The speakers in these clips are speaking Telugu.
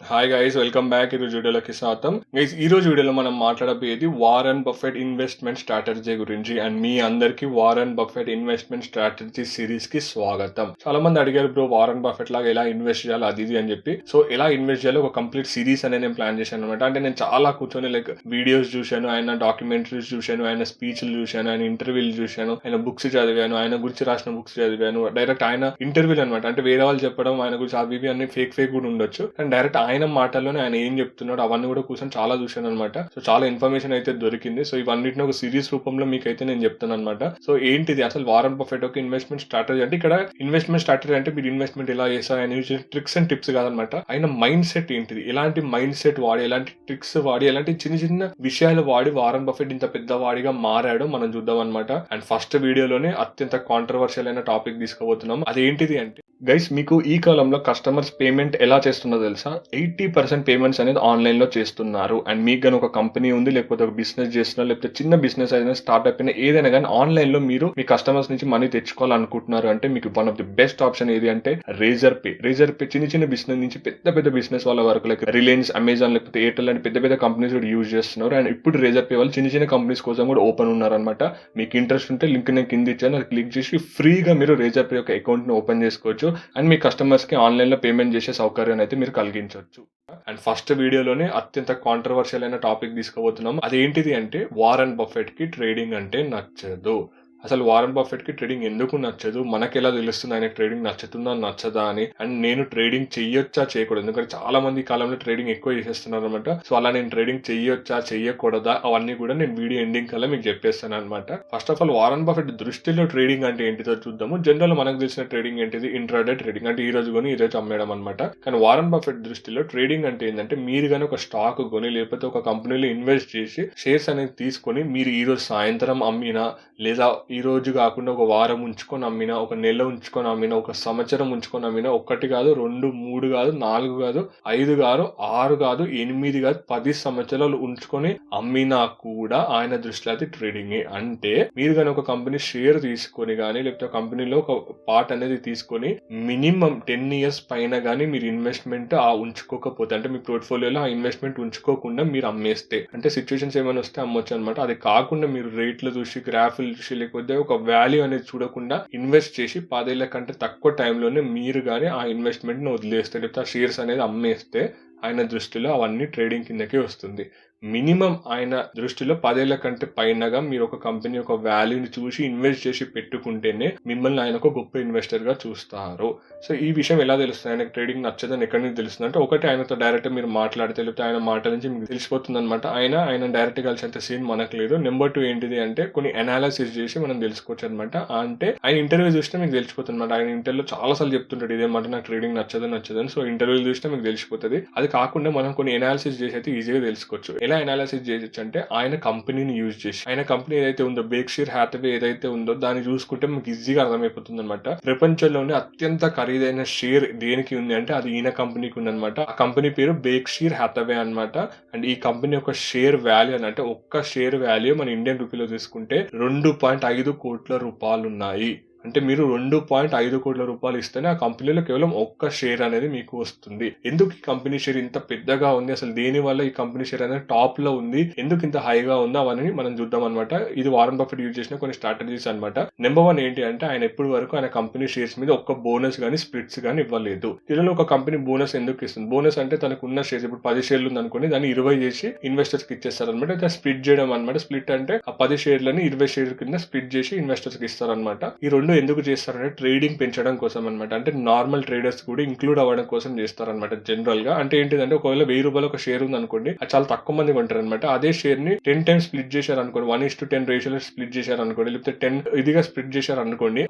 Hi guys, welcome back. ఈరోజు వీడియోలోకి స్వాగతం. గైస్, ఈ రోజు వీడియోలో మనం మాట్లాడబోయేది వారన్ బఫెట్ ఇన్వెస్ట్మెంట్ స్ట్రాటజీ గురించి. అండ్ మీ అందరికి Warren Buffett investment strategy series కి స్వాగతం. చాలా మంది అడిగారు, బ్రో వారన్ బఫెట్ లాగా ఎలా ఇన్వెస్ట్ చేయాలి అది ఇది అని చెప్పి. సో ఎలా ఇన్వెస్ట్ చేయాలి ఒక కంప్లీట్ సిరీస్ అనేది నేను ప్లాన్ చేశాను అనమాట. అంటే నేను చాలా కూర్చొని వీడియోస్ చూశాను, ఆయన డాక్యుమెంటరీస్ చూశాను, ఆయన స్పీచ్లు చూశాను, ఆయన ఇంటర్వ్యూలు చూశాను, ఆయన బుక్స్ చదివాను, ఆయన గురించి రాసిన బుక్స్ చదివాను. డైరెక్ట్ ఆయన ఇంటర్వ్యూలు అనమాట. అంటే వేరే వాళ్ళు చెప్పడం ఆయన గురించి అవి ఇవి అన్ని ఫేక్ కూడా ఉండొచ్చు. అండ్ డైరెక్ట్ ఆయన మాటల్లోనే ఆయన ఏం చెప్తున్నాడు అవన్నీ కూడా కూర్చొని చాలా చూశాను అనమాట. సో చాలా ఇన్ఫర్మేషన్ అయితే దొరికింది. సో ఇవన్నిటిని ఒక సిరీస్ రూపంలో మీకైతే నేను చెప్తాను అనమాట. సో ఏంటిది అసలు వారన్ బఫెట్ ఒక ఇన్వెస్ట్మెంట్ స్ట్రాటజీ అంటే, ఇక్కడ ఇన్వెస్ట్మెంట్ స్ట్రాటజీ అంటే మీరు ఇన్వెస్ట్మెంట్ ఎలా చేస్తారు ఆయన ట్రిక్స్ అండ్ టిప్స్ కాదనమాట. ఆయన మైండ్ సెట్ ఏంటిది, ఎలాంటి మైండ్ సెట్ వాడి, ఎలాంటి ట్రిక్స్ వాడి, ఎలాంటి చిన్న చిన్న విషయాలు వాడి వారన్ బఫెట్ ఇంత పెద్ద వాడిగా మారాడో మనం చూద్దాం అనమాట. అండ్ ఫస్ట్ వీడియోలోనే అత్యంత కాంట్రవర్షియల్ అయిన టాపిక్ తీసుకోబోతున్నాం. అదేంటిది అంటే గైస్, మీకు ఈ కాలంలో కస్టమర్స్ పేమెంట్ ఎలా చేస్తుందో తెలుసా? 80% పేమెంట్స్ అనేది ఆన్లైన్ లో చేస్తున్నారు. అండ్ మీకు కానీ ఒక కంపెనీ ఉంది, లేకపోతే ఒక బిజినెస్ చేస్తున్నారు, లేకపోతే చిన్న బిజినెస్ అయినా స్టార్ట్అప్ అయినా ఏదైనా కానీ ఆన్లైన్ లో మీరు మీ కస్టమర్స్ నుంచి మనీ తెచ్చుకోవాలనుకుంటున్నారు అంటే మీకు one of the best option ఏది అంటే RazorPay చిన్న చిన్న బిజినెస్ నుంచి పెద్ద పెద్ద బిజినెస్ వాళ్ళ వరకు లైక్ రిలయన్స్, అమెజాన్, లేకపోతే ఎయిర్టెల్ అంటే పెద్ద పెద్ద కంపెనీస్ కూడా యూజ్ చేస్తున్నారు. అండ్ ఇప్పుడు RazorPay వాళ్ళు చిన్న చిన్న కంపెనీస్ కోసం కూడా ఓపెన్ ఉన్నారు అనమాట. మీకు ఇంట్రెస్ట్ ఉంటే లింక్ నేను కింద ఇచ్చాను, అది క్లిక్ చేసి ఫ్రీగా మీరు RazorPay యొక్క అకౌంట్ ని ఓపెన్ చేసుకోవచ్చు. అండ్ మీ కస్టమర్స్ కి ఆన్లైన్ లో పేమెంట్ చేసే సౌకర్యాన్ని అయితే మీరు కలిగించవచ్చు. అండ్ ఫస్ట్ వీడియోలోనే అత్యంత కాంట్రవర్షియల్ అయిన టాపిక్ తీసుకోబోతున్నాం. అదేంటిది అంటే వారన్ బఫెట్ కి ట్రేడింగ్ అంటే నచ్చదు. అసలు వారన్ బఫెట్ కి ట్రేడింగ్ ఎందుకు నచ్చదు, మనకి ఎలా తెలుస్తుంది ఆయన ట్రేడింగ్ నచ్చుతుందా నచ్చదా అని. అండ్ నేను ట్రేడింగ్ చెయ్యొచ్చా చేయకూడదు, ఎందుకంటే చాలా మంది ఈ కాలంలో ట్రేడింగ్ ఎక్కువ చేసేస్తున్నారు అనమాట. సో అలా నేను ట్రేడింగ్ చెయ్యొచ్చా చెయ్యకూడదా అవన్నీ కూడా నేను వీడియో ఎండింగ్ కల్లా మీకు చెప్పేస్తాను అనమాట. First of all Warren Buffett దృష్టిలో ట్రేడింగ్ అంటే ఏంటిదో చూద్దాము. జనరల్ మనకు తెలిసిన ట్రేడింగ్ ఏంటిది, ఇంట్రాడే ట్రేడింగ్ అంటే ఈ రోజు కొని ఈ రోజు అమ్మేయడం అనమాట. కానీ వారన్ బఫెట్ దృష్టిలో ట్రేడింగ్ అంటే ఏంటంటే, మీరు కానీ ఒక స్టాక్ కొని లేకపోతే ఒక కంపెనీలో ఇన్వెస్ట్ చేసి షేర్స్ అనేది తీసుకొని మీరు ఈ రోజు సాయంత్రం అమ్మినా, లేదా ఈ రోజు కాకుండా ఒక వారం ఉంచుకొని అమ్మినా, ఒక నెల ఉంచుకొని అమ్మినా, ఒక సంవత్సరం ఉంచుకొని అమ్మినా, 1 కాదు 2 3 కాదు 4 కాదు 5 కాదు 6 కాదు 8 కాదు 10 సంవత్సరాలు ఉంచుకొని అమ్మినా కూడా ఆయన దృష్టిలో అది ట్రేడింగే. అంటే మీరు కానీ ఒక కంపెనీ షేర్ తీసుకొని కానీ, లేకపోతే కంపెనీలో ఒక పార్ట్ అనేది తీసుకొని మినిమం 10 years పైన కానీ మీరు ఇన్వెస్ట్మెంట్ ఉంచుకోకపోతే, అంటే మీ పోర్ట్ఫోలియోలో ఆ ఇన్వెస్ట్మెంట్ ఉంచుకోకుండా మీరు అమ్మేస్తే, అంటే సిచ్యువేషన్స్ ఏమైనా వస్తే అమ్మొచ్చు అనమాట. అది కాకుండా మీరు రేట్లు చూసి, గ్రాఫ్లు చూసి, లేకపోతే ఒక వాల్యూ అనేది చూడకుండా ఇన్వెస్ట్ చేసి 10 ఏళ్ల కంటే తక్కువ టైంలోనే మీరు కానీ ఆ ఇన్వెస్ట్మెంట్ ని వదిలేస్తే, లేకపోతే ఆ షేర్స్ అనేది అమ్మేస్తే ఆయన దృష్టిలో అవన్నీ ట్రేడింగ్ కిందకే వస్తుంది. మినిమం ఆయన దృష్టిలో 10 ఏళ్ల కంటే పైనగా మీరు ఒక కంపెనీ యొక్క వాల్యూని చూసి ఇన్వెస్ట్ చేసి పెట్టుకుంటేనే మిమ్మల్ని ఆయన ఒక గొప్ప ఇన్వెస్టర్ గా చూస్తారు. సో ఈ విషయం ఎలా తెలుస్తుంది, ఆయనకు ట్రేడింగ్ నచ్చదని ఎక్కడి నుంచి తెలుస్తుంది అంటే, ఒకటి ఆయనతో డైరెక్ట్ మీరు మాట్లాడితే, లేకపోతే ఆయన మాటల నుంచి మీకు తెలిసిపోతుంది అనమాట. ఆయన డైరెక్ట్ కలిసేంత సీన్ మనకు లేదు. నెంబర్ 2 ఏంటిది అంటే, కొన్ని అనాలిసిస్ చేసి మనం తెలుసుకోవచ్చు అనమాట. అంటే ఆయన ఇంటర్వ్యూ చూస్తే మీకు తెలిసిపోతుంది అనమాట. ఆయన ఇంటర్వ్యూలో చాలా సార్లు చెప్తుంటాడు ఇదేమాట నాకు ట్రేడింగ్ నచ్చదని. సో ఇంటర్వ్యూలు చూస్తే మీకు తెలిసిపోతుంది. అది కాకుండా మనం కొన్ని అనాలిసిస్ చేసి అయితే ఈజీగా తెలుసుకోవచ్చు. ఎలా అనాలిసిస్ చేయొచ్చు అంటే, ఆయన కంపెనీని యూజ్ చేసి, ఆయన కంపెనీ ఏదైతే ఉందో బెర్క్షైర్ హ్యాథవే ఏదైతే ఉందో దాన్ని చూసుకుంటే మీకు ఈజీగా అర్థమైపోతుంది అనమాట. ప్రపంచంలోనే అత్యంత ఖరీదైన షేర్ దేనికి ఉంది అంటే అది ఈయన కంపెనీకి ఉంది అనమాట. ఆ కంపెనీ పేరు బెర్క్షైర్ హ్యాథవే అనమాట. అండ్ ఈ కంపెనీ యొక్క షేర్ వాల్యూ అని అంటే, ఒక్క షేర్ వాల్యూ మన ఇండియన్ రూపీలో తీసుకుంటే 2.5 కోట్ల రూపాయలు ఉన్నాయి. అంటే మీరు 2.5 కోట్ల రూపాయలు ఇస్తేనే ఆ కంపెనీలో కేవలం ఒక్క షేర్ అనేది మీకు వస్తుంది. ఎందుకు ఈ కంపెనీ షేర్ ఇంత పెద్దగా ఉంది, అసలు దేని వల్ల ఈ కంపెనీ షేర్ అనేది టాప్ లో ఉంది, ఎందుకు ఇంత హైగా ఉంది అవన్నీ మనం చూద్దాం అనమాట. ఇది వారన్ బఫెట్ యూజ్ చేసిన కొన్ని స్ట్రాటజీస్ అనమాట. నెంబర్ 1 ఏంటి అంటే, ఆయన ఎప్పుడు వరకు ఆయన కంపెనీ షేర్స్ మీద ఒక్క బోనస్ గానీ స్ప్లిట్స్ గానీ ఇవ్వలేదు. ఇలా ఒక కంపెనీ బోనస్ ఎందుకు ఇస్తుంది? బోనస్ అంటే తనకు ఉన్న షేర్స్ ఇప్పుడు 10 షేర్లు ఉంది అనుకోండి, దాన్ని 20 చేసి ఇన్వెస్టర్స్ కి ఇచ్చేస్తారు అనమాట. స్ప్లిట్ చేయడం అనమాట. స్ప్లిట్ అంటే ఆ 10 షేర్లని 20 షేర్ల కింద స్ప్లిట్ చేసి ఇన్వెస్టర్స్ కి ఇస్తారనమాట. ఈ రెండు ఎందుకు చేస్తారంటే ట్రేడింగ్ పెంచడం కోసం అనమాట. అంటే నార్మల్ ట్రేడర్స్ కూడా ఇంక్లూడ్ అవ్వడం కోసం చేస్తారనమాట జనరల్ గా. అంటే ఏంటిదంటే, ఒకవేళ 1000 రూపాయలు ఒక షేర్ ఉంది అనుకోండి, అది చాలా తక్కువ మంది కొంటారు అనమాట. అదే షేర్ ని 10 టైమ్స్ స్ప్లిట్ చేశారు అనుకోండి, 1:10 రేషియోలో స్ప్లిట్ చేశారు అనుకోండి, లేకపోతే 10 ఇదిగా స్ప్లిట్ చేశారు అనుకోండి,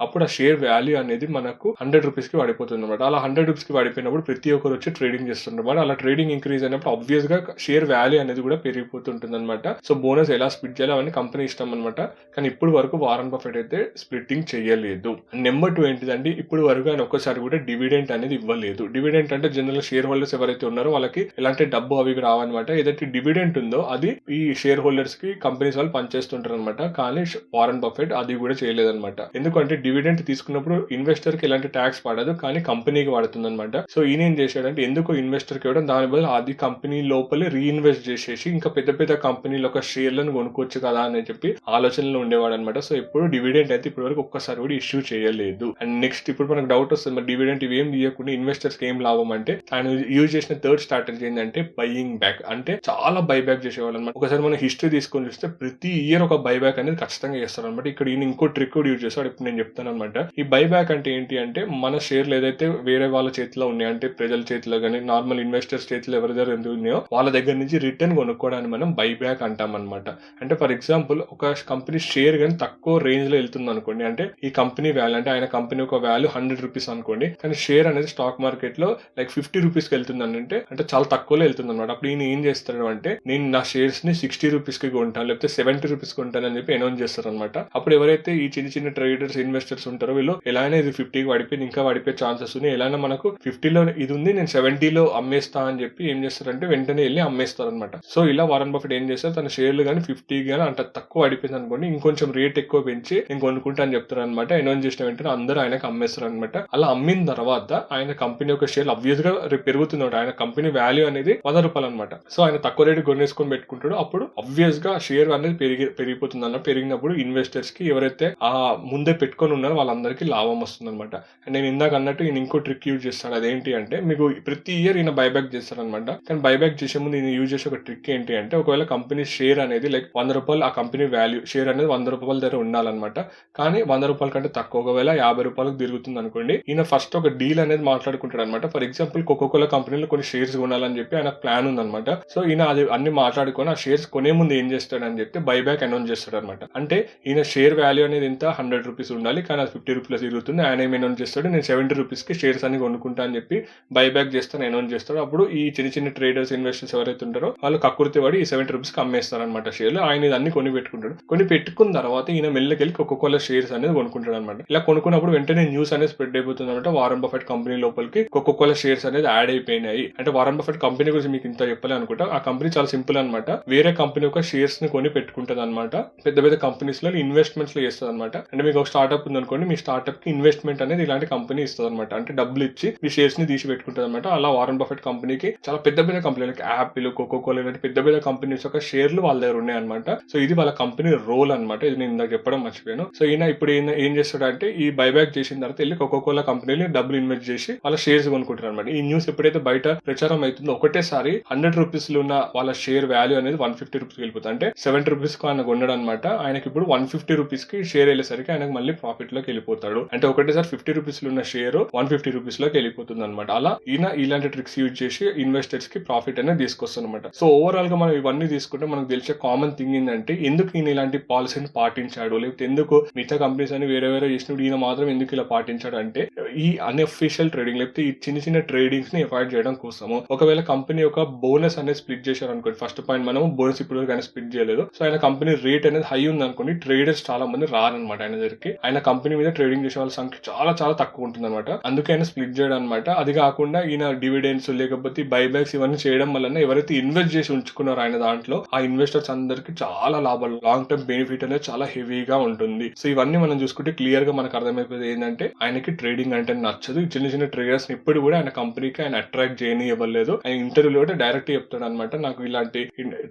అప్పుడు ఆ షేర్ వాల్యూ అనేది మనకు 100 రూపీస్ కి పడిపోతుంది అనమాట. అలా 100 రూపీస్ కి పడిపోయినప్పుడు ప్రతి ఒక్కరు వచ్చి ట్రేడింగ్ చేస్తుంటారు. అలా ట్రేడింగ్ ఇంక్రీజ్ అయినప్పుడు ఆబ్వియస్ గా షేర్ వాల్యూ అనేది కూడా పెరిగిపోతుంటుంది అనమాట. సో బోనస్ ఎలా స్ప్లిట్ చేయాలి అవన్నీ కంపెనీ ఇష్టం అనమాట. కానీ ఇప్పుడు వరకు వారన్ బఫెట్ అయితే స్ప్లిట్టింగ్ చేయలేదు. చేయలేదు. నెంబర్ 2 ఏంటిదంటే ఇప్పుడు వరకు ఆయన ఒక్కసారి కూడా డివిడెంట్ అనేది ఇవ్వలేదు. డివిడెంట్ అంటే జనరల్ షేర్ హోల్డర్స్ ఎవరైతే ఉన్నారో వాళ్ళకి ఎలాంటి డబ్బు అవి రావన్నమాట. ఏదైతే డివిడెంట్ ఉందో అది ఈ షేర్ హోల్డర్స్ కి కంపెనీస్ వాళ్ళు పనిచేస్తుంటారు అనమాట. కానీ వారన్ బఫెట్ అది కూడా చేయలేదన్నమాట. ఎందుకంటే డివిడెంట్ తీసుకున్నప్పుడు ఇన్వెస్టర్ కి ఎలాంటి ట్యాక్స్ పడదు, కానీ కంపెనీకి పడుతుంది అనమాట. సో ఈయన ఏం చేశాడంటే ఎందుకు ఇన్వెస్టర్ కి ఇవ్వడం, దాని బదులు అది కంపెనీ లోపలే రీఇన్వెస్ట్ చేసేసి ఇంకా పెద్ద పెద్ద కంపెనీల ఒక షేర్లను కొనుక్కోవచ్చు కదా అని చెప్పి ఆలోచనలో ఉండేవాడు అనమాట. సో ఇప్పుడు డివిడెంట్ అయితే ఇప్పటి వరకు ఒక్కసారి కూడా ఇష్యూ చేయలేదు. అండ్ నెక్స్ట్ ఇప్పుడు మనకు డౌట్ వస్తుంది, మరి డివిడెంట్ ఇవేం తీయకుండా ఇన్వెస్టర్స్ కి ఏం లాభం అంటే, ఆయన యూజ్ చేసిన థర్డ్ స్ట్రాటజీ ఏంటంటే బయింగ్ బ్యాక్. అంటే చాలా బైబ్యాక్ చేసేవాళ్ళు అనమాట. ఒకసారి మనం హిస్టరీ తీసుకొని చూస్తే ప్రతి ఇయర్ ఒక బైబ్యాక్ అనేది ఖచ్చితంగా చేస్తారు అనమాట. ఇక్కడ ఈయన ఇంకో ట్రిక్ కూడా యూజ్ చేస్తాడు, ఇప్పుడు నేను చెప్తాను అనమాట. ఈ బైబ్యాక్ అంటే ఏంటి అంటే, మన షేర్లు ఏదైతే వేరే వాళ్ళ చేతిలో ఉన్నాయి అంటే ప్రజల చేతిలో కానీ నార్మల్ ఇన్వెస్టర్స్ చేతిలో ఎవరి దగ్గర ఉన్నాయో వాళ్ళ దగ్గర నుంచి రిటర్న్ కొనుక్కోవడానికి మనం బైబ్యాక్ అంటాం అనమాట. అంటే ఫర్ ఎగ్జాంపుల్ ఒక కంపెనీ షేర్ కానీ తక్కువ రేంజ్ లో వెళ్తుంది అనుకోండి, అంటే ఈ కంపెనీ వాల్యూ అంటే ఆయన కంపెనీ ఒక వాల్యూ 100 రూపీస్ అనుకోండి, కానీ షేర్ అనేది స్టాక్ మార్కెట్ లో లైక్ 50 రూపీస్ కి వెళ్తుంది అంటే చాలా తక్కువలో వెళ్తుంది అనమాట. అప్పుడు ఈయన ఏం చేస్తాడు అంటే, నేను నా షేర్స్ ని 60 రూపీస్ కి కొంటాను లేకపోతే 70 రూపీస్ కొంటాను అని చెప్పి అనౌన్స్ చేస్తారు అనమాట. అప్పుడు ఎవరైతే ఈ చిన్న చిన్న ట్రేడర్స్ ఇన్వెస్టర్స్ ఉంటారో వీళ్ళు ఎలానే ఇది 50కి పడిపోయింది, ఇంకా పడిపోయే ఛాన్సెస్ ఉన్నాయి, ఎలానే మనకు 50లో ఇది ఉంది నేను 70లో అమ్మేస్తా అని చెప్పి ఏం చేస్తారంటే వెంటనే వెళ్ళి అమ్మేస్తారు అనమాట. సో ఇలా వారన్ బఫెట్ ఏం చేస్తారు, తన షేర్లు కానీ 50 కానీ అంత తక్కువ పడిపోయింది అనుకోండి, ఇంకొంచెం రేట్ ఎక్కువ పెంచి నేను కొనుక్కుంటా అని చెప్తారు అనమాట. అనౌన్స్ చేసిన వెంటనే అందరూ ఆయనకు అమ్మేస్తారు అనమాట. అలా అమ్మిన తర్వాత ఆయన కంపెనీ యొక్క షేర్ అబ్వియస్ గా పెరుగుతుంది. ఆయన కంపెనీ వాల్యూ అనేది 100 రూపాయలు అనమాట. సో ఆయన తక్కువ రేటు కొనేసుకొని పెట్టుకుంటాడు, అప్పుడు అబ్వియస్ గా షేర్ అనేది పెరిగిపోతుంది అన్నమాట. పెరిగినప్పుడు ఇన్వెస్టర్స్ కి ఎవరైతే ఆ ముందే పెట్టుకొని ఉన్నారో వాళ్ళందరికీ లాభం వస్తుంది అనమాట. నేను ఇందాక అన్నట్టు ఈయన ఇంకో ట్రిక్ యూజ్ చేస్తాడు, అదేంటి అంటే మీకు ప్రతి ఇయర్ ఈయన బైబ్యాక్ చేస్తాడు అనమాట. కానీ బైబ్యాక్ చేసే ముందు ఈయన యూజ్ చేసే ఒక ట్రిక్ ఏంటి అంటే, ఒకవేళ కంపెనీ షేర్ అనేది లైక్ 100 రూపాయలు, ఆ కంపెనీ వాల్యూ షేర్ అనేది 100 రూపాయల దగ్గర ఉండాలన్నమాట. కానీ 100 రూపాయల కంటే తక్కువ, ఒకవేళ 50 రూపాయలకు తిరుగుతుంది అనుకోండి, ఈయన ఫస్ట్ ఒక డీల్ అనేది మాట్లాడుకుంటాడు అనమాట. ఫర్ ఎగ్జాంపుల్ కోకోకోలా కంపెనీలో కొన్ని షేర్స్ కొనాలని చెప్పి ఆయన ప్లాన్ ఉందన్నమాట. సో ఈయన అది అన్ని మాట్లాడుకొని ఆ షేర్స్ కొనే ముందు ఏం చేస్తాడని చెప్తే బైబ్యాక్ అనౌన్స్ చేస్తాడు అనమాట. అంటే ఈయన షేర్ వాల్యూ అనేది ఎంత 100 రూపీస్ ఉండాలి, కానీ అది 50 రూపీస్ తిరుగుతుంది. ఆయన ఏమి అనౌన్స్ చేస్తాడు, నేను 70 రూపీస్ కి షేర్స్ అని కొనుక్కుంటా అని చెప్పి బైబ్యాక్ చేస్తాను అనౌన్స్ చేస్తాడు. అప్పుడు ఈ చిన్న చిన్న ట్రేడర్స్ ఇన్వెస్టర్స్ ఎవరైతే ఉంటారో వాళ్ళు కక్కుర్తి పడి ఈ 70 రూపీస్ కి అమ్మేస్తారు అనమాట షేర్లు. ఆయన ఇదన్ని కొని పెట్టుకుంటాడు. కొని పెట్టుకున్న తర్వాత ఈయన మెల్లకెళ్ళి కోకోకోలా షేర్స్ అనేది కొనుక్కుంటాడు అనమాట. ఇలా కొనుక్కున్నప్పుడు వెంటనే న్యూస్ అనేది స్ప్రెడ్ అయిపోతుంది అనమాట. వారన్ బఫెట్ కంపెనీ లోపలికి కోకోకోలా షేర్స్ అనేది యాడ్ అయిపోయినాయి. అంటే వారన్ బఫెట్ కంపెనీ గురించి మీకు ఇంత చెప్పలే అనుకుంటా. ఆ కంపెనీ చాలా సింపుల్ అనమాట. వేరే కంపెనీ ఒక షేర్స్ ని కొని పెట్టుకుంటది అనమాట. పెద్ద పెద్ద కంపెనీస్ లో ఇన్వెస్ట్మెంట్స్ లో చేస్తుంది అనమాట. అంటే మీకు ఒక స్టార్ట్అప్ ఉంది అనుకోండి, మీ స్టార్ట్అప్ కి ఇన్వెస్ట్మెంట్ అనేది ఇలాంటి కంపెనీ ఇస్తుంది అనమాట. అంటే డబ్బులు ఇచ్చి మీ షేర్స్ ని తీసి పెట్టుకుంటుంది అనమాట. అలా వారన్ బఫెట్ కంపెనీకి చాలా పెద్ద పెద్ద కంపెనీలు యాపిల్, కోకోకోలా ఇలాంటి పెద్ద పెద్ద కంపెనీస్ యొక్క షేర్లు వాళ్ళ దగ్గర ఉన్నాయి అనమాట. సో ఇది వాళ్ళ కంపెనీ రోల్ అనమాట. ఇది నేను ఇందాక చెప్పడం మర్చిపోయాను. సో ఈయన ఇప్పుడు ఏం చేస్తాడంటే, ఈ బైబ్యాక్ చేసిన తర్వాత వెళ్ళి కోకోకోలా కంపెనీలు డబ్బులు ఇన్వెస్ట్ చేసి వాళ్ళ షేర్స్ కొనుక్కుంటారు అనమాట. ఈ న్యూస్ ఎప్పుడైతే బయట ప్రచారం అవుతుందో ఒకటేసారి 100 రూపీస్ లో ఉన్న వాళ్ళ షేర్ వాల్యూ అనేది 150 రూపీస్ వెళ్ళిపోతుంది. అంటే 70 రూపీస్ కు ఆయన కొన్నాడు అనమాట. ఆయనకి ఇప్పుడు 150 రూపీస్ కి షేర్ వెళ్ళేసరికి ఆయనకు మళ్ళీ ప్రాఫిట్ లోకి వెళ్ళిపోతాడు. అంటే ఒకటేసారి 50 రూపీస్ లో ఉన్న షేర్ 150 రూపీస్ లోకి వెళ్ళిపోతుంది అనమాట. అలా ఈయన ఇలాంటి ట్రిక్స్ యూజ్ చేసి ఇన్వెస్టర్స్ కి ప్రాఫిట్ అనేది తీసుకొస్తాడు అనమాట. సో ఓవరాల్ గా మనం ఇవన్నీ తీసుకుంటే మనకు తెలిసే కామన్ థింగ్ ఏంటంటే, ఎందుకు ఈయన ఇలాంటి పాలసీని పాటించాడు, లేకపోతే ఎందుకు మిగతా కంపెనీస్ అని వేరే వేరే చేసినప్పుడు ఈయన మాత్రం ఎందుకు ఇలా పాటించాడు అంటే, ఈ అన్అఫీషియల్ ట్రేడింగ్ లేకపోతే ఈ చిన్న చిన్న ట్రేడింగ్స్ ని అవాయిడ్ చేయడం కోసము. ఒకవేళ కంపెనీ ఒక బోనస్ అనేది స్ప్లిట్ చేశారు అనుకోండి, ఫస్ట్ పాయింట్ మనం బోనస్ ఇప్పుడు కానీ స్ప్లిట్ చేయలేదు. సో ఆయన కంపెనీ రేట్ అనేది హై ఉంది అనుకోండి, ట్రేడర్స్ చాలా మంది రారనమాట ఆయన దగ్గరికి. ఆయన కంపెనీ మీద ట్రేడింగ్ చేసే వాళ్ళ సంఖ్య చాలా చాలా తక్కువ ఉంటుంది అనమాట. అందుకే ఆయన స్ప్లిట్ చేయడం అనమాట. అది కాకుండా ఈయన డివిడెండ్స్ లేకపోతే బైబ్యాక్స్ ఇవన్నీ చేయడం వల్ల ఎవరైతే ఇన్వెస్ట్ చేసి ఉంచుకున్నారో ఆయన దాంట్లో, ఆ ఇన్వెస్టర్స్ అందరికి చాలా లాభాలు, లాంగ్ టర్మ్ బెనిఫిట్ అనేది చాలా హెవీగా ఉంటుంది. సో ఇవన్నీ మనం చూసుకుంటే క్లియర్ గా మనకు అర్థమైపోయింది ఏంటంటే, ఆయనకి ట్రేడింగ్ అంటే నచ్చదు. చిన్న చిన్న ట్రేడర్స్ ఇప్పుడు కూడా ఆయన కంపెనీకి ఆయన అట్రాక్ట్ చేయని ఇవ్వలేదు. ఆయన ఇంటర్వ్యూలో కూడా డైరెక్ట్ చెప్తాడు అనమాట, నాకు ఇలాంటి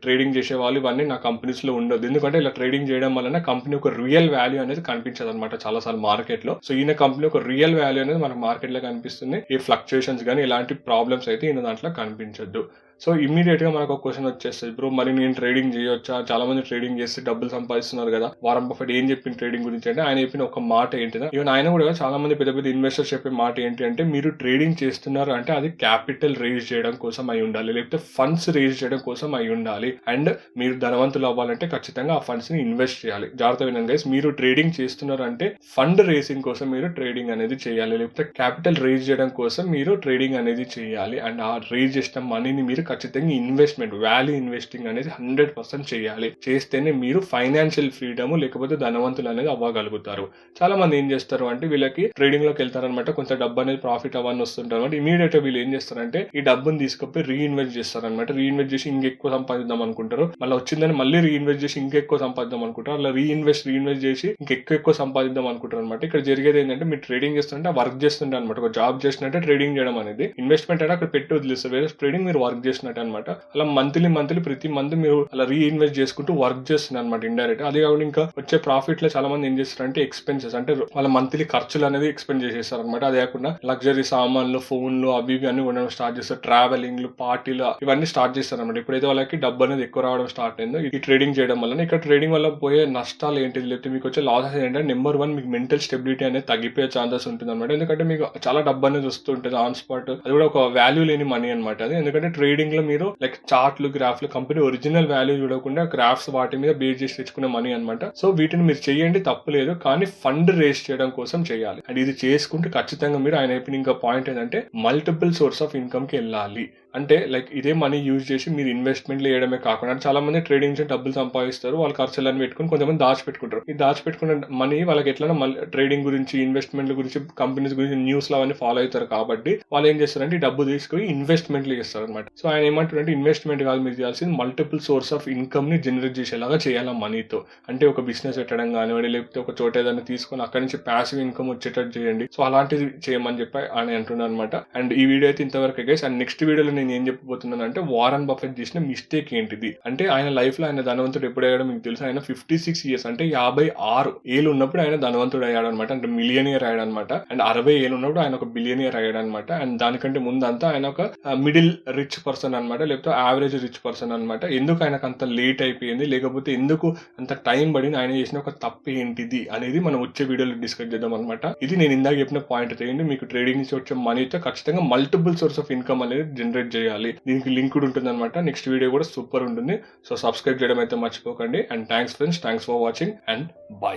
ట్రేడింగ్ చేసే వాళ్ళు ఇవన్నీ నా కంపెనీస్ లో ఉండదు. ఎందుకంటే ఇలా ట్రేడింగ్ చేయడం వలన కంపెనీ ఒక రియల్ వాల్యూ అనేది కనిపించదు అనమాట చాలా సార్లు మార్కెట్ లో. సో ఈయన కంపెనీ ఒక రియల్ వాల్యూ అనేది మనకు మార్కెట్ లో కనిపిస్తుంది. ఈ ఫ్లక్చుయేషన్స్ కానీ ఇలాంటి ప్రాబ్లమ్స్ అయితే ఈయన దాంట్లో కనిపించదు. సో ఇమ్మీడియట్ గా మనకు ఒక క్వశ్చన్ వచ్చేస్తుంది, బ్రో మరి నేను ట్రేడింగ్ చేయొచ్చా? చాలా మంది ట్రేడింగ్ చేసి డబ్బులు సంపాదిస్తున్నారు కదా. వారన్ బఫెట్ ఏం చెప్పిన ట్రేడింగ్ గురించి అంటే, ఆయన చెప్పిన ఒక మాట ఏంటిదా, ఈవెన్ ఆయన కూడా చాలా మంది పెద్ద పెద్ద ఇన్వెస్టర్స్ చెప్పే మాట ఏంటి అంటే, మీరు ట్రేడింగ్ చేస్తున్నారు అంటే అది క్యాపిటల్ రేజ్ చేయడం కోసం అయి ఉండాలి, లేకపోతే ఫండ్స్ రేజ్ చేయడం కోసం అయి ఉండాలి. అండ్ మీరు ధనవంతులు అవ్వాలంటే ఖచ్చితంగా ఆ ఫండ్స్ ని ఇన్వెస్ట్ చేయాలి. జాగ్రత్త వినండి గైస్, మీరు ట్రేడింగ్ చేస్తున్నారు అంటే ఫండ్ రేసింగ్ కోసం మీరు ట్రేడింగ్ అనేది చేయాలి, లేకపోతే క్యాపిటల్ రేజ్ చేయడం కోసం మీరు ట్రేడింగ్ అనేది చేయాలి. అండ్ ఆ రేజ్ చేసిన మనీని మీరు ఖచ్చితంగా ఇన్వెస్ట్మెంట్ వాల్యూ ఇన్వెస్టింగ్ అనేది 100% చేయాలి. చేస్తేనే మీరు ఫైనాన్షియల్ ఫ్రీడమ్ లేకపోతే ధనవంతులు అనేది అవ్వగలుగుతారు. చాలా మంది ఏం చేస్తారు అంటే వీళ్ళకి ట్రేడింగ్ లోకి వెళ్తారనమాట. కొంత డబ్బు అనేది ప్రాఫిట్ అవన్నీ వస్తుంటారు అనమాట. ఇమీడియట్ గా వీళ్ళు ఏం చేస్తారంటే ఈ డబ్బుని తీసుకుపోయి రీఇన్వెస్ట్ చేస్తారనమాట. రీఇన్వెస్ట్ చేసి ఇంకెక్కువ సంపాదిద్దాం అనుకుంటారు. మళ్ళీ వచ్చిందని మళ్ళీ రీఇన్వెస్ట్ చేసి ఇంకెక్కువ సంపాదిద్దాం అనుకుంటారు. అలా రీఇన్వెస్ట్ చేసి ఇంకెక్కువ సంపాదిద్దాం అనుకుంటారు అనమాట. ఇక్కడ జరిగేది ఏంటంటే మీరు ట్రేడింగ్ చేస్తుంటే వర్క్ చేస్తుంటే అనమాట. ఒక జాబ్ చేసినట్టే ట్రేడింగ్ చేయడం అనేది. ఇన్వెస్ట్మెంట్ అంటే అక్కడ పెట్టి వదిలేస్తారు. వేరే ట్రేడింగ్ మీరు వర్క్ చేసినట్టు అనమాట. అలా మంత్లీ ప్రతి మంత్ మీరు అలా రీఇన్వెస్ట్ చేసుకుంటూ వర్క్ చేస్తున్నారు అనమాట ఇండైరెక్ట్. అదే కాకుండా ఇంకా వచ్చే ప్రాఫిట్ లో చాలా మంది ఏం చేస్తారంటే ఎక్స్పెన్సెస్ అంటే వాళ్ళ మంత్లీ ఖర్చులు అనేది ఎక్స్పెండ్ చేసేస్తారు అనమాట. అదే కాకుండా లగ్జరీ సామాన్లు, ఫోన్లు అవి ఇవి అన్ని కొనడం స్టార్ట్ చేస్తారు. ట్రావెలింగ్, పార్టీలు ఇవన్నీ స్టార్ట్ చేస్తారు అనమాట. ఇప్పుడైతే వాళ్ళకి డబ్బు అనేది ఎక్కువ రావడం స్టార్ట్ అయిందో ఈ ట్రేడింగ్ చేయడం వల్ల. ఇక్కడ ట్రేడింగ్ వల్ల పోయే నష్టాలు ఏంటి లేకపోతే మీకు వచ్చే లాసెస్ ఏంటంటే నెంబర్ 1 మీకు మెంటల్ స్టెబిలిటీ అనేది తగ్గిపోయే ఛాన్సెస్ ఉంటుంది అనమాట. ఎందుకంటే మీకు చాలా డబ్బు అనేది వస్తుంటుంది ఆన్ స్పాట్. అది కూడా ఒక వాల్యూ లేని మనీ అనమాట అది. ఎందుకంటే ట్రేడింగ్ లో మీరు లైక్ చార్ట్లు, గ్రాఫ్లు కంపెనీ ఒరిజినల్ వాల్యూ చూడకుండా గ్రాఫ్స్ వాటి మీద బేస్ చేసి తెచ్చుకునే మనీ అనమాట. సో వీటిని మీరు చేయండి, తప్పులేదు. కానీ ఫండ్ రేస్ చేయడం కోసం చేయాలి. అండ్ ఇది చేసుకుంటే ఖచ్చితంగా మీరు ఆయన అయిపోయిన ఇంకా పాయింట్ ఏంటంటే మల్టిపుల్ సోర్స్ ఆఫ్ ఇన్కమ్ కి వెళ్ళాలి. అంటే లైక్ ఇదే మనీ యూజ్ చేసి మీరు ఇన్వెస్ట్మెంట్లు వేయడమే కాకుండా చాలా మంది ట్రేడింగ్ నుంచి డబ్బులు సంపాదిస్తారు. వాళ్ళ ఖర్చులను పెట్టుకుని కొంతమంది దాచిపెట్టుకుంటారు. ఈ దాచిపెట్టుకున్న మనీ వాళ్ళకి ఎట్లా ట్రేడింగ్ గురించి, ఇన్వెస్ట్మెంట్ల గురించి, కంపెనీస్ గురించి న్యూస్ లో అవన్నీ ఫాలో అవుతారు. కాబట్టి వాళ్ళు ఏం చేస్తారంటే ఈ డబ్బు తీసుకుని ఇన్వెస్ట్మెంట్లు చేస్తారు అనమాట. సో ఆయన ఏమంటారంటే ఇన్వెస్ట్మెంట్ కాదు మీరు చేయాల్సింది మల్టిపుల్ సోర్స్ ఆఫ్ ఇన్కమ్ ని జనరేట్ చేసేలాగా చేయాలి మనీతో. అంటే ఒక బిజినెస్ పెట్టడం కానివ్వండి, లేకపోతే ఒక చోట ఏదైనా తీసుకొని అక్కడి నుంచి ప్యాసివ్ ఇన్కమ్ వచ్చేటట్టు చేయండి. సో అలాంటిది చేయమని చెప్పి ఆయన అంటున్నారు అనమాట. అండ్ ఈ వీడియో అయితే ఇంతవరకు గైస్. అండ్ నెక్స్ట్ వీడియోలో నేను ఏం చెప్పబోతున్నాను అంటే వారన్ బఫెట్ చేసిన మిస్టేక్ ఏంటిది అంటే ఆయన లైఫ్ లో ఆయన ధనవంతుడు ఎప్పుడు అయ్యాడో మీకు తెలుసు. ఆయన 56 ఇయర్స్ అంటే 56 ఏళ్ళు ఉన్నప్పుడు ఆయన ధనవంతుడు అయ్యాడు అనమాట. అంటే మిలియనియర్ అయ్యాడు అనమాట. అండ్ 60 ఏళ్ళు ఉన్నప్పుడు ఆయన ఒక బిలియనియర్ అయ్యాడు అనమాట. అండ్ దానికంటే ముందంతా ఆయన ఒక మిడిల్ రిచ్ పర్సన్ అనమాట, లేకపోతే యావరేజ్ రిచ్ పర్సన్ అనమాట. ఎందుకు ఆయనకు అంత లేట్ అయిపోయింది, లేకపోతే ఎందుకు అంత టైం పడింది, ఆయన చేసిన ఒక తప్పు ఏంటిది అనేది మనం వచ్చే వీడియోలో డిస్కస్ చేద్దాం అనమాట. ఇది నేను ఇందాక చెప్పిన పాయింట్ చేయండి. మీకు ట్రేడింగ్ నుంచి వచ్చే మనీతో ఖచ్చితంగా మల్టిపుల్ సోర్స్ ఆఫ్ ఇన్కమ్ అనేది జనరేట్ చేయాలి. దీనికి లింక్ కూడా ఉంటుంది అనమాట. నెక్స్ట్ వీడియో కూడా సూపర్ ఉంటుంది. సో సబ్స్క్రైబ్ చేయడం అయితే మర్చిపోకండి. And thanks friends, thanks for watching and by.